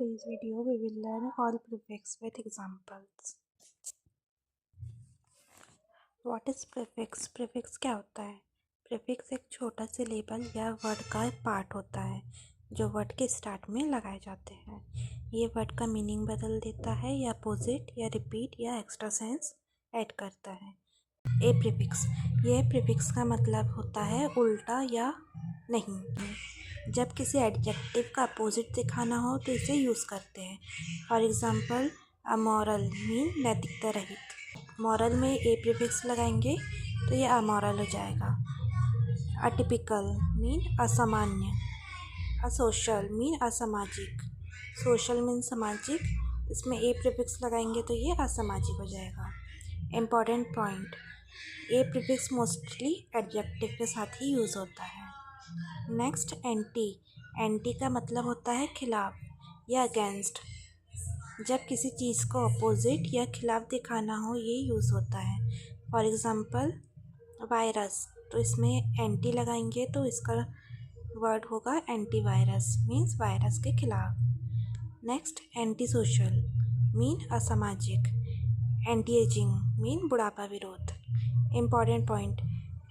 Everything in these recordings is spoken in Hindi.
today's video, we will learn all prefix with examples. What is prefix? Prefix क्या होता है? Prefix एक छोटा सा लेबल या वर्ड का पार्ट होता है जो वर्ड के स्टार्ट में लगाए जाते हैं। ये वर्ड का मीनिंग बदल देता है या अपोजिट या रिपीट या एक्स्ट्रा सेंस ऐड करता है। ए प्रीफिक्स, यह प्रीफिक्स का मतलब होता है उल्टा या नहीं। जब किसी एडजेक्टिव का अपोजिट दिखाना हो तो इसे यूज़ करते हैं। फॉर एग्जांपल, अमोरल मीन नैतिकता रहित। मॉरल में ए प्रीफिक्स लगाएंगे तो ये अमोरल हो जाएगा। अटिपिकल मीन असामान्य। असोशल मीन असामाजिक। सोशल मीन सामाजिक, इसमें ए प्रीफिक्स लगाएंगे तो ये असामाजिक हो जाएगा। इम्पॉर्टेंट पॉइंट, ए प्रीफिक्स मोस्टली एडजेक्टिव के साथ ही यूज़ होता है। Next, anti. एंटी का मतलब होता है खिलाफ या अगेंस्ट। जब किसी चीज़ को अपोजिट या खिलाफ दिखाना हो ये यूज़ होता है। फॉर एग्जांपल, वायरस, तो इसमें एंटी लगाएंगे तो इसका वर्ड होगा एंटीवायरस, मीन्स वायरस के खिलाफ। नेक्स्ट, एंटी सोशल मीन असामाजिक। एंटी एजिंग मीन बुढ़ापा विरोध। Important point,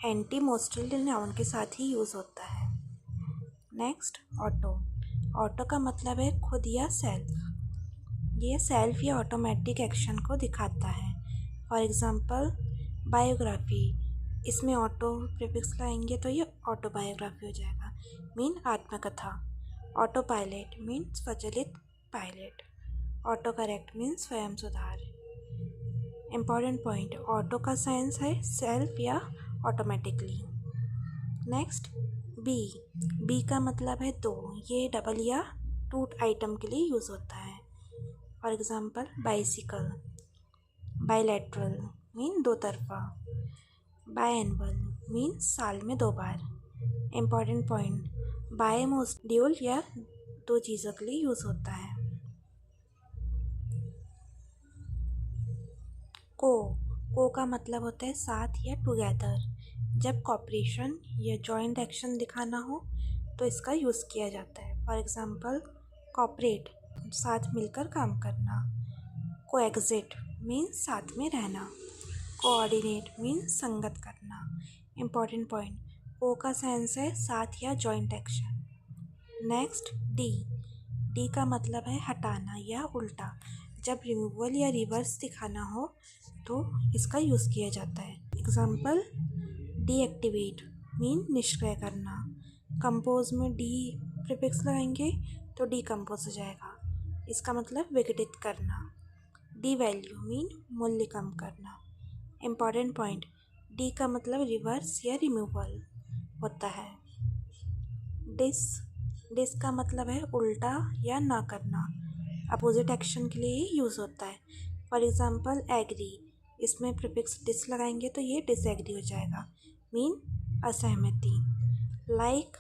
anti mostly noun के साथ ही यूज़ होता है। Next, auto. ऑटो का मतलब है खुद या सेल्फ। ये सेल्फ या ऑटोमेटिक एक्शन को दिखाता है। फॉर एग्जांपल, बायोग्राफी, इसमें ऑटो प्रीफिक्स लाएंगे तो ये ऑटोबायोग्राफी हो जाएगा, मीन आत्मकथा। ऑटो पायलट मीन स्वचालित पायलट। ऑटो करेक्ट मीन स्वयं सुधार। इम्पॉर्टेंट पॉइंट, ऑटो का सेंस है सेल्फ या ऑटोमेटिकली। Next, B. बी का मतलब है दो, ये डबल या टू आइटम के लिए यूज़ होता है। For example, bicycle. Bilateral mean दो तरफा। बायएनुअल मीन साल में 2 बार। Important point, bi most dual या दो चीज़ों के लिए यूज़ होता है। को का मतलब होता है साथ या टुगेदर। जब कॉपरेशन या जॉइंट एक्शन दिखाना हो तो इसका यूज़ किया जाता है। फॉर एग्जांपल, कॉपरेट, साथ मिलकर काम करना। कोएग्जिट मीन्स साथ में रहना। कोऑर्डिनेट मीन्स संगत करना। इम्पॉर्टेंट पॉइंट, को का सेंस है साथ या joint action. Next, D. D का मतलब है हटाना या उल्टा। जब रिमूवल या रिवर्स दिखाना हो तो इसका यूज़ किया जाता है। एग्जांपल, डीएक्टिवेट मीन निष्क्रिय करना। कंपोज में डी प्रीफिक्स लगाएंगे तो डीकम्पोज हो जाएगा, इसका मतलब विघटित करना। डी वैल्यू मीन मूल्य कम करना। इम्पॉर्टेंट पॉइंट, डी का मतलब रिवर्स या रिमूवल होता है। डिस का मतलब है उल्टा या ना करना, अपोजिट एक्शन के लिए यूज़ होता है। फॉर एग्जांपल, एग्री, इसमें प्रीफिक्स डिस लगाएंगे तो ये डिसएग्री हो जाएगा, मीन असहमति। लाइक,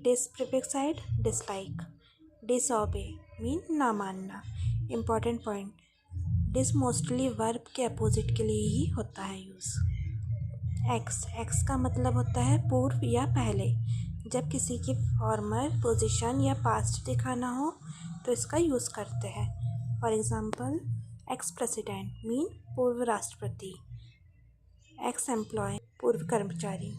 डिस प्रीफिक्स साइड डिसलाइक। डिसओबे मीन ना मानना। Important point, dis mostly verb के अपोजिट के लिए ही होता है यूज़। एक्स का मतलब होता है पूर्व या पहले। जब किसी की फॉर्मर पोजीशन या पास्ट दिखाना हो तो इसका यूज़ करते हैं। For example, ex president mean पूर्व राष्ट्रपति। एक्स एम्प्लॉय पूर्व कर्मचारी।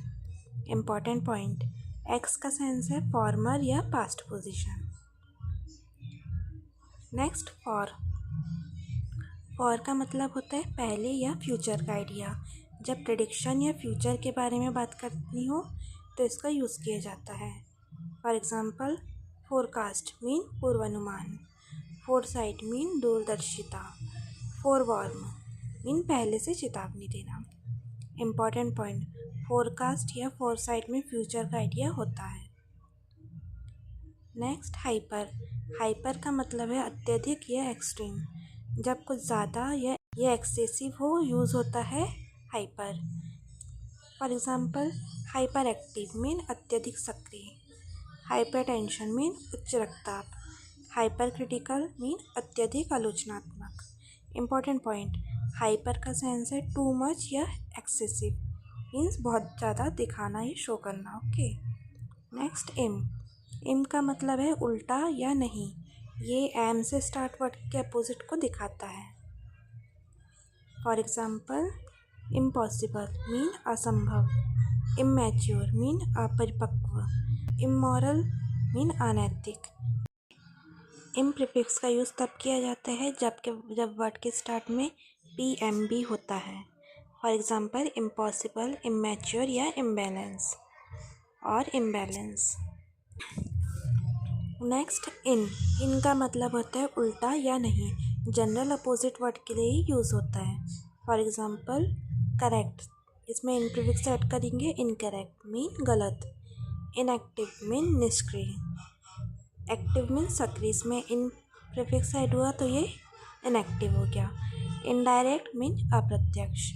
इम्पॉर्टेंट पॉइंट, एक्स का सेंस है फॉर्मर या पास्ट पोजीशन। नेक्स्ट, फॉर का मतलब होता है पहले या फ्यूचर का आइडिया। जब प्रेडिक्शन या फ्यूचर के बारे में बात करनी हो तो इसका यूज़ किया जाता है। फॉर एग्जांपल, फोरकास्ट मीन पूर्वानुमान। फोरसाइट मीन दूरदर्शिता। फोरवॉर्म मीन पहले से चेतावनी देना। इम्पॉर्टेंट पॉइंट, फोरकास्ट या फोरसाइट में फ्यूचर का आइडिया होता है। नेक्स्ट, हाइपर का मतलब है अत्यधिक या एक्सट्रीम। जब कुछ ज़्यादा या एक्सेसिव हो यूज़ होता है hyper. For example, hyper active mean अत्यधिक सक्रिय। हाइपर टेंशन मीन उच्च रक्तचाप। हाइपर क्रिटिकल मीन अत्यधिक आलोचनात्मक। इम्पॉर्टेंट पॉइंट, हाइपर का सेंस है टू मच या एक्सेसिव, मीन्स बहुत ज़्यादा दिखाना या शो करना। ओके। नेक्स्ट, इम का मतलब है उल्टा या नहीं। ये एम से स्टार्ट वर्ड के अपोजिट को दिखाता है। फॉर एग्जाम्पल, इम्पॉसिबल मीन असंभव, इमैच्योर मीन अपरिपक्व, इमोरल मीन अनैतिक। इम प्रीफिक्स का यूज़ तब किया जाता है जब वर्ड के स्टार्ट में पी एम बी होता है। फॉर एग्जाम्पल, इम्पॉसिबल, इमैच्योर या इम्बैलेंस और इम्बैलेंस। नेक्स्ट, इन का मतलब होता है उल्टा या नहीं। जनरल अपोजिट वर्ड के लिए ही यूज़ होता है। फॉर एग्जाम्पल, करेक्ट, इसमें इन प्रीफिक्स ऐड करेंगे। इनकरेक्ट मीन गलत, इनएक्टिव मीन निष्क्रिय, एक्टिव मीन सक्रिय। इसमें इन प्रीफिक्स ऐड हुआ तो ये इनएक्टिव हो गया। इनडायरेक्ट मीन अप्रत्यक्ष।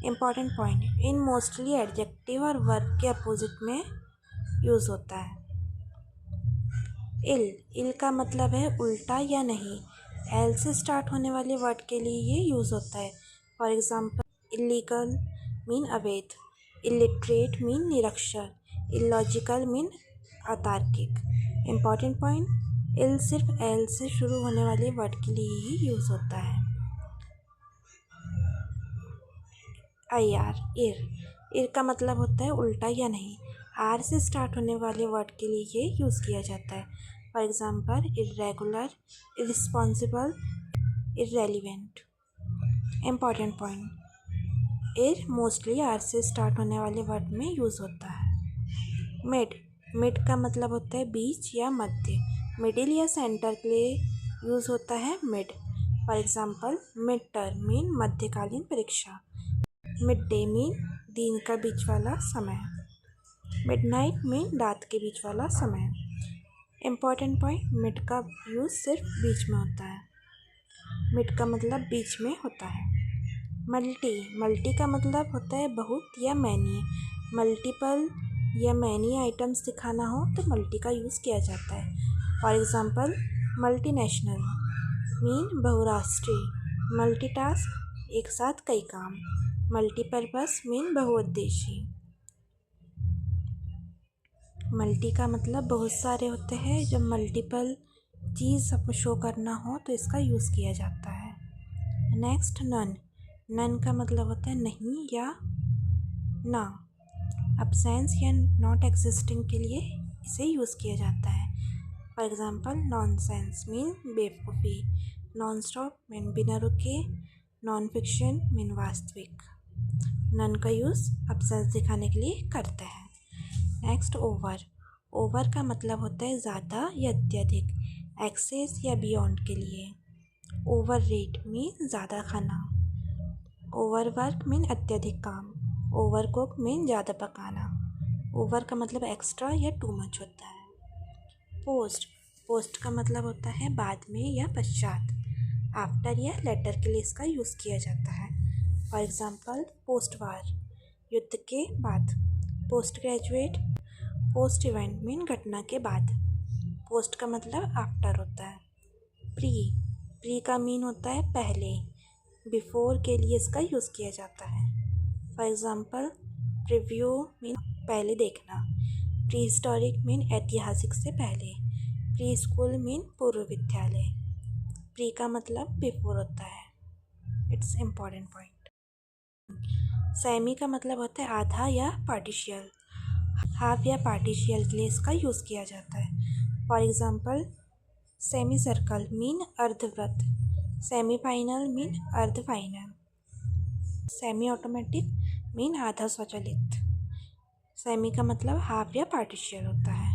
इंपॉर्टेंट पॉइंट, इन मोस्टली एडजेक्टिव और वर्ब के अपोजिट में यूज़ होता है। इल का मतलब है उल्टा या नहीं। एल से स्टार्ट होने वाले वर्ड के लिए ये यूज़ होता है। फॉर एग्जाम्पल, इलीगल मीन अवैध, इलिटरेट मीन निरक्षर, इलॉजिकल मीन अतार्किक। इम्पॉर्टेंट पॉइंट, इल सिर्फ एल से शुरू होने वाले वर्ड के लिए ही यूज़ होता है। इर का मतलब होता है उल्टा या नहीं। आर से स्टार्ट होने वाले वर्ड के लिए ये यूज़ किया जाता है। For example, irregular, irresponsible, irrelevant. Important point, ir mostly R से स्टार्ट होने वाले वर्ड में यूज़ होता है। मिड का मतलब होता है बीच या मध्य। मिडिल या सेंटर के लिए यूज़ होता है mid. For example, mid term mean मध्यकालीन परीक्षा, मिड डे मीन दिन का बीच वाला समय, मिडनाइट मीन रात के बीच वाला समय। इम्पॉर्टेंट पॉइंट, मिड का यूज़ सिर्फ बीच में होता है। मिड का मतलब बीच में होता है। मल्टी का मतलब होता है बहुत या मैनी। मल्टीपल या मैनी आइटम्स दिखाना हो तो मल्टी का यूज़ किया जाता है। फॉर एग्जाम्पल, मल्टीनेशनल मीन बहुराष्ट्रीय, मल्टीटास्क एक साथ कई काम, मल्टीपर्पस मीन बहुउद्देशीय। मल्टी का मतलब बहुत सारे होते हैं। जब मल्टीपल चीज़ सब शो करना हो तो इसका यूज़ किया जाता है। नेक्स्ट, नन का मतलब होता है नहीं या ना। अब्सेंस या नॉट एग्जिस्टिंग के लिए इसे यूज़ किया जाता है। फॉर एग्जाम्पल, नॉनसेंस मीन बेवकूफ़ी, नॉन स्टॉप मीन बिना रुके, नॉन फिक्शन मीन वास्तविक। नन का यूज़ अब्सेंस दिखाने के लिए करते हैं। नेक्स्ट, ओवर का मतलब होता है ज़्यादा या अत्यधिक, एक्सेस या बियॉन्ड के लिए। ओवर रेट मीन ज़्यादा खाना, ओवरवर्क मीन अत्यधिक काम, ओवरकुक मीन ज़्यादा पकाना। ओवर का मतलब एक्स्ट्रा या टू मच होता है। पोस्ट का मतलब होता है बाद में या पश्चात, आफ्टर या लेटर के लिए इसका यूज़ किया जाता है। फॉर एग्जाम्पल, पोस्ट वार युद्ध के बाद, post graduate, post event mean घटना के बाद। पोस्ट का मतलब आफ्टर होता है। प्री का मीन होता है पहले, बिफोर के लिए इसका यूज़ किया जाता है। फॉर एग्जाम्पल, प्रीव्यू मीन पहले देखना, प्री हिस्टोरिक मीन ऐतिहासिक से पहले, प्री स्कूल मीन पूर्व विद्यालय। प्री का मतलब बिफोर होता है। It's important point. सेमी का मतलब होता है आधा या पार्टिशियल, हाफ या पार्टिशियल के लिए इसका यूज़ किया जाता है। For example, semi circle mean अर्धवृत्त, सेमीफाइनल मीन अर्धफाइनल, सेमी ऑटोमेटिक मीन आधा स्वचालित। सेमी का मतलब हाफ या पार्टिशियल होता है।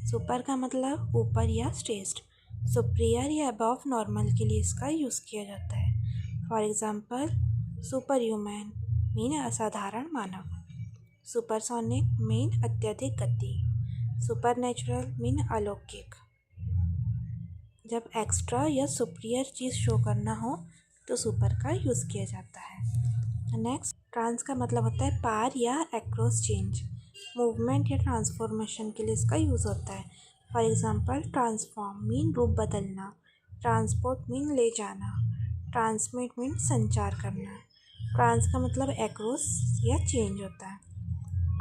सुपर का मतलब ऊपर या श्रेष्ठ, सुपीरियर या अबव नॉर्मल के लिए इसका यूज़ किया जाता है। For example, super human mean असाधारण मानव, सुपरसोनिक मीन अत्यधिक गति, सुपर नेचुरल मीन अलौकिक। जब एक्स्ट्रा या सुपीरियर चीज़ शो करना हो तो सुपर का यूज़ किया जाता है। नेक्स्ट, ट्रांस का मतलब होता है पार या अक्रॉस चेंज, मूवमेंट या ट्रांसफॉर्मेशन के लिए इसका यूज़ होता है। फॉर एग्जांपल, ट्रांसफॉर्म मीन रूप बदलना, ट्रांसपोर्ट मीन ले जाना, ट्रांसमिट मीन संचार करना। ट्रांस का मतलब अक्रॉस या चेंज होता है।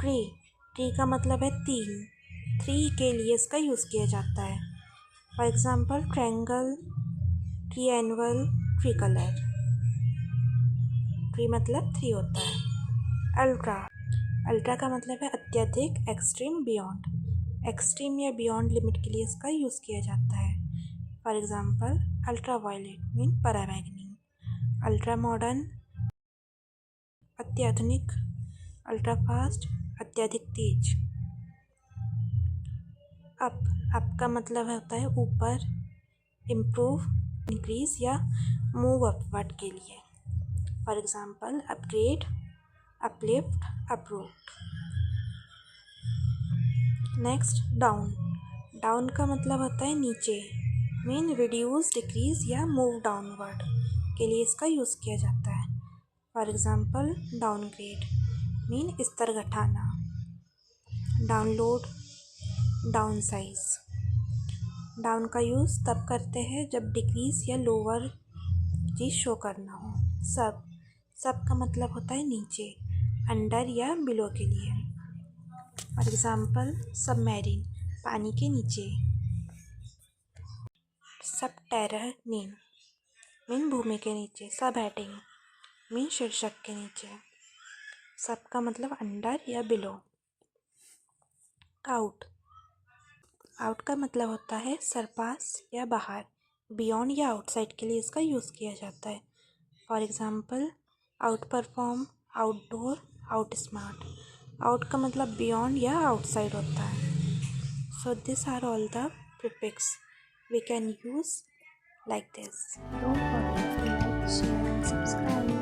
ट्री का मतलब है तीन, 3 के लिए इसका यूज़ किया जाता है। For example triangle, triangle, tricolour. Tri मतलब 3 होता है। अल्ट्रा, अल्ट्रा का मतलब है अत्यधिक, एक्सट्रीम, बियॉन्ड। एक्सट्रीम या बियॉन्ड लिमिट के लिए इसका यूज़ किया जाता है। For example ultraviolet mean पराबैंगनी। अल्ट्रा मॉडर्न अत्याधुनिक, अल्ट्रा फास्ट अत्यधिक तेज। अप का मतलब होता है ऊपर, इम्प्रूव, इंक्रीज या मूव अपवर्ड के लिए। For example upgrade, uplift, uproot. Next down, down का मतलब होता है नीचे, मीन रिड्यूस, डिक्रीज या मूव डाउनवर्ड के लिए इसका यूज़ किया जाता है। फॉर एग्ज़ाम्पल डाउनग्रेड मीन स्तर घटाना। Download, down size. डाउन का यूज़ तब करते हैं जब डिक्रीज या लोअर चीज़ शो करना हो। सब का मतलब होता है नीचे, अंडर या बिलो के लिए। फॉर एग्ज़ाम्पल सबमरीन पानी के नीचे। सबटेरेनियन मीन भूमि के नीचे। सब हेडिंग मीन शीर्षक के नीचे। सब का मतलब अंडर या बिलो। आउट, आउट का मतलब होता है सरपास या बाहर, बियॉन्ड या आउटसाइड के लिए इसका यूज़ किया जाता है। For example outperform, outdoor, outsmart. Out का मतलब बियॉन्ड या आउटसाइड होता है। So this are all the prefix we can use like this. Don't forget to like, share and subscribe.